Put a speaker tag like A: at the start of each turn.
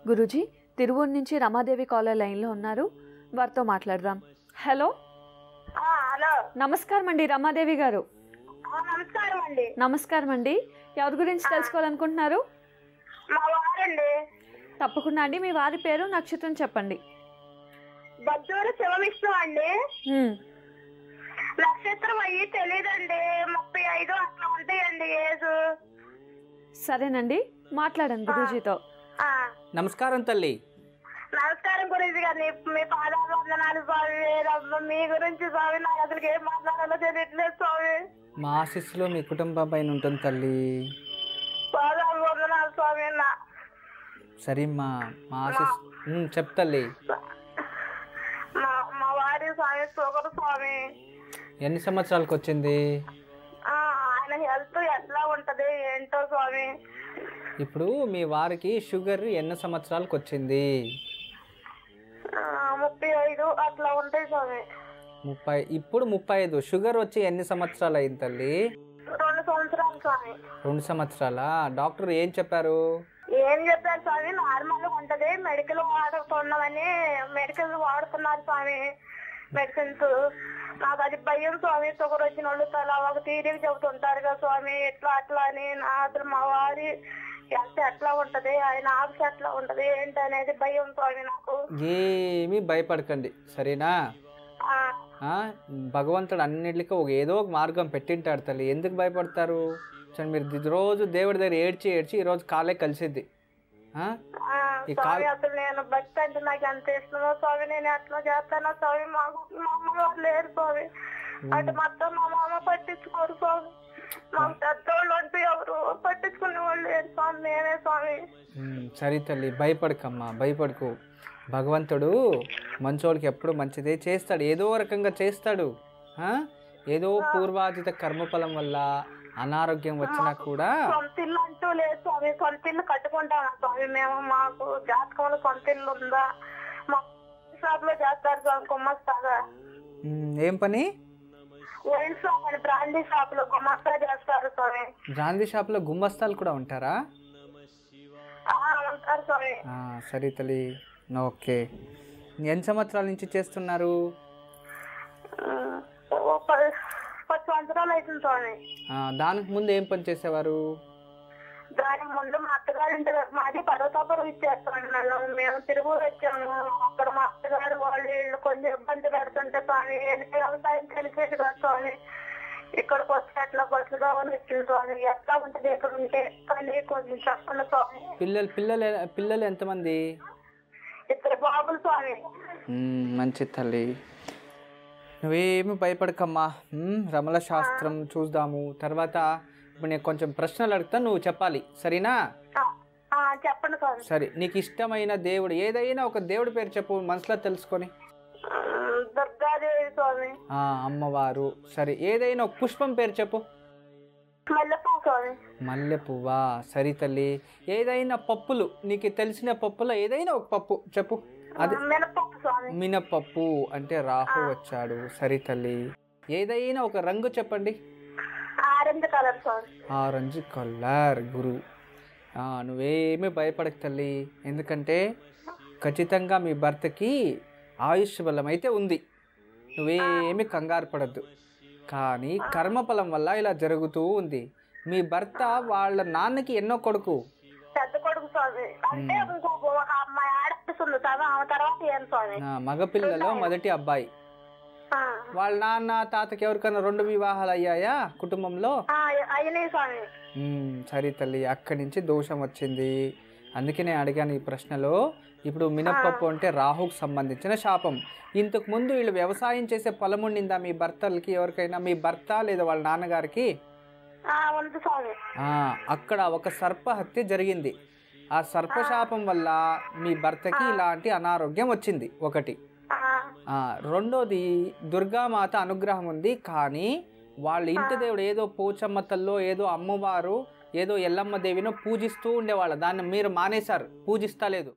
A: గురూజీ తిరువూరు నుంచి రమాదేవి కాలర్ లైన్లో ఉన్నారు, వారితో మాట్లాడదాం. హలో
B: హలో,
A: నమస్కారం అండి రమాదేవి గారు.
B: నమస్కారం అండి.
A: నమస్కారం అండి, ఎవరి గురించి తెలుసుకోవాలనుకుంటున్నారు?
B: మా వారండి.
A: తప్పకుండా అండి, మీ వారి పేరు నక్షత్రం చెప్పండి.
B: బద్దూరు శివవిష్ణు అండి. నక్షత్రం అయ్యి తెలీదండి, 35 అట్లా ఉంటాయండి ఏజ్.
A: సరేనండి, మాట్లాడండి గురూజీతో.
C: నమస్కారం తల్లి.
B: నమస్కారం గురించి గారు, మీ పాదాలు వందనాలు స్వామి. మీ గురించి స్వామి, నాకు అసలు ఏం మాట్లాడాలో తెలియట్లేదు స్వామి.
C: మా ఆశీస్సులో మీ కుటుంబం పైన ఉంటుంది తల్లి.
B: పాదాలు వందనాలు స్వామి.
C: సరే మా ఆశీస్ చెప్తల్లి.
B: మా వారి స్వామి షుగర్ స్వామి.
C: ఎన్ని సంవత్సరాలకు వచ్చింది?
B: ఆయన హెల్త్ ఎట్లా ఉంటది ఏంటో స్వామి.
C: ఇప్పుడు మీ వారికి షుగర్ ఎన్ని సంవత్సరాలకు వచ్చింది?
B: 35 అట్లా ఉంటాయి స్వామి.
C: 30. ఇప్పుడు 35. షుగర్ వచ్చి ఎన్ని సంవత్సరాలు అయింది తల్లి?
B: 2 సంవత్సరాలు స్వామి.
C: 2 సంవత్సరాలా? డాక్టర్ ఏం చెప్పారు?
B: ఏం చెప్పారు స్వామి, నార్మల్ గా ఉంటది, మెడికల్ వాడుతున్నామని మెడికల్ వాడుతున్నారు స్వామి, మెడిసిన్స్. నాకు అది భయం స్వామి, షుగర్ వచ్చిన వాళ్ళు తల ఒక తీరిక చెబుతుంటారు కదా స్వామి, ఎట్లా అట్లా అని. అసలు మా వారి హెల్త్ ఎట్లా ఉంటది, ఆయన ఆఫీస్ ఎట్లా ఉంటది ఏంటి అనేది భయం స్వామి నాకు.
C: ఏమీ భయపడకండి సరేనా? భగవంతుడు అన్నిటికీ ఏదో ఒక మార్గం పెట్టింటాడు తల్లి, ఎందుకు భయపడతారు? మీరు రోజు దేవుడి దగ్గర ఏడ్చి ఈరోజు కాలే కలిసిద్ది.
B: అసలు నేను భక్తి అంటే నాకు ఎంత ఇష్టమో స్వామి, నేను ఎట్లా చేస్తానో స్వామి. మాకు మా అమ్మగారు లేరు స్వామి, అంటే మొత్తం మా మామ పట్టించుకోరు స్వామి. మాకు పెద్దోళ్ళు అంటూ ఎవరు పట్టించుకునే వాళ్ళు లేరు స్వామి, నేనే స్వామి.
C: సరే తల్లి, భయపడకమ్మా, భయపడకు. భగవంతుడు మంచోళ్ళకి ఎప్పుడు మంచిదే చేస్తాడు, ఏదో రకంగా చేస్తాడు. ఏదో పూర్వాజిత కర్మఫలం వల్ల అనారోగ్యం వచ్చినా కూడా.
B: సొంత ఇల్లు అంటూ లేదు స్వామి, సొంత ఇల్లు కట్టుకుంటాను స్వామి మేము. మాకు జాతకంలో సొంత ఇల్లు ఉందా? మా షాప్ లో చేస్తారు స్వామి గుమ్మస్తాగా.
C: ఏం పని?
B: వైన్ షాప్ అని బ్రాండీ షాప్ లో గుమ్మస్తా చేస్తారు స్వామి.
C: బ్రాండీ షాప్ లో గుమ్మస్తాలు కూడా ఉంటారా?
B: ఉంటారు స్వామి.
C: సరే తల్లి, ఓకే. ఎన్ని సంవత్సరాల నుంచి చేస్తున్నారు?
B: 10 సంవత్సరాలు అవుతుంది స్వామి.
C: దానికి ముందు ఏం పని చేసేవారు?
B: దానికి ముందు మా అత్తగారు ఇంటి మాది పర్వతాపురం ఇచ్చేస్తాను. మేము తిరుపూరు వచ్చాము, అక్కడ మా అత్తగారు వాళ్ళు ఇళ్ళు కొంచెం ఇబ్బంది పెడుతుంటే స్వామి, వ్యవసాయం తెలిసేది కదా స్వామి. ఇక్కడికి వస్తే ఎట్లా బస్సుగా వచ్చింది స్వామి, ఎట్లా ఉంటుంది ఇక్కడ ఉంటే కానీ కొంచెం చెప్పండి స్వామి.
C: పిల్లలు ఎంతమంది?
B: 2 బాబులు స్వామి.
C: మంచి తల్లి, నువ్వేమి భయపడకమ్మా. రమల శాస్త్రం చూద్దాము తర్వాత. ఇప్పుడు నేను కొంచెం ప్రశ్నలు అడుగుతాను, నువ్వు చెప్పాలి సరేనా?
B: చెప్పండి స్వామి.
C: సరే, నీకు ఇష్టమైన దేవుడు ఏదైనా ఒక దేవుడి పేరు చెప్పు మనసులో తెలుసుకొని.
B: దుర్గాదేవి స్వామి.
C: అమ్మవారు. సరే, ఏదైనా ఒక పుష్పం పేరు చెప్పు.
B: మల్లెపువ్వు స్వామి.
C: మల్లెపువ్వా? సరే తల్లి, ఏదైనా పప్పులు నీకు తెలిసిన పప్పులో ఏదైనా ఒక పప్పు చెప్పు. అది
B: మినపప్పు స్వామి.
C: మినపప్పు అంటే రాహు వచ్చాడు. సరే తల్లి, ఏదైనా ఒక రంగు చెప్పండి.
B: ఆరెంజ్ కలర్ స్వామి.
C: ఆరెంజ్ కలర్ గురు. నువ్వేమీ భయపడక తల్లి, ఎందుకంటే ఖచ్చితంగా మీ భర్తకి ఆయుష్ బలం అయితే ఉంది, నువ్వేమీ కంగారు పడద్దు. కానీ కర్మఫలం వల్ల ఇలా జరుగుతూ ఉంది. మీ భర్త వాళ్ళ నాన్నకి ఎన్నో కొడుకు?
B: పెద్ద కొడుకు స్వామి. అంటే ఒక అమ్మాయి ఆడపిస్తుంది స్వామి, ఆమె తర్వాత ఏం స్వామి?
C: మగపిల్లలో మొదటి అబ్బాయి. వాళ్ళ నాన్న తాతకి ఎవరికైనా 2 వివాహాలు అయ్యాయా కుటుంబంలో?
B: అయినాయి స్వామి.
C: సరే తల్లి, అక్కడి నుంచి దోషం వచ్చింది, అందుకే నేను అడిగాను ఈ ప్రశ్నలో. ఇప్పుడు మినప్పప్పు అంటే రాహుకు సంబంధించిన శాపం. ఇంతకు ముందు వీళ్ళు వ్యవసాయం చేసే పొలం ఉండిందా మీ భర్తలకి ఎవరికైనా? మీ భర్త లేదా వాళ్ళ నాన్నగారికి? అక్కడ ఒక సర్పహత్య జరిగింది. ఆ సర్పశాపం వల్ల మీ భర్తకి ఇలాంటి అనారోగ్యం వచ్చింది ఒకటి. రెండోది దుర్గామాత అనుగ్రహం ఉంది, కానీ వాళ్ళ ఇంటి దేవుడు ఏదో పోచమ్మ తల్లో ఏదో అమ్మవారు ఏదో ఎల్లమ్మ దేవినో పూజిస్తూ ఉండేవాళ్ళు, దాన్ని మీరు మానేశారు, పూజిస్తలేదు.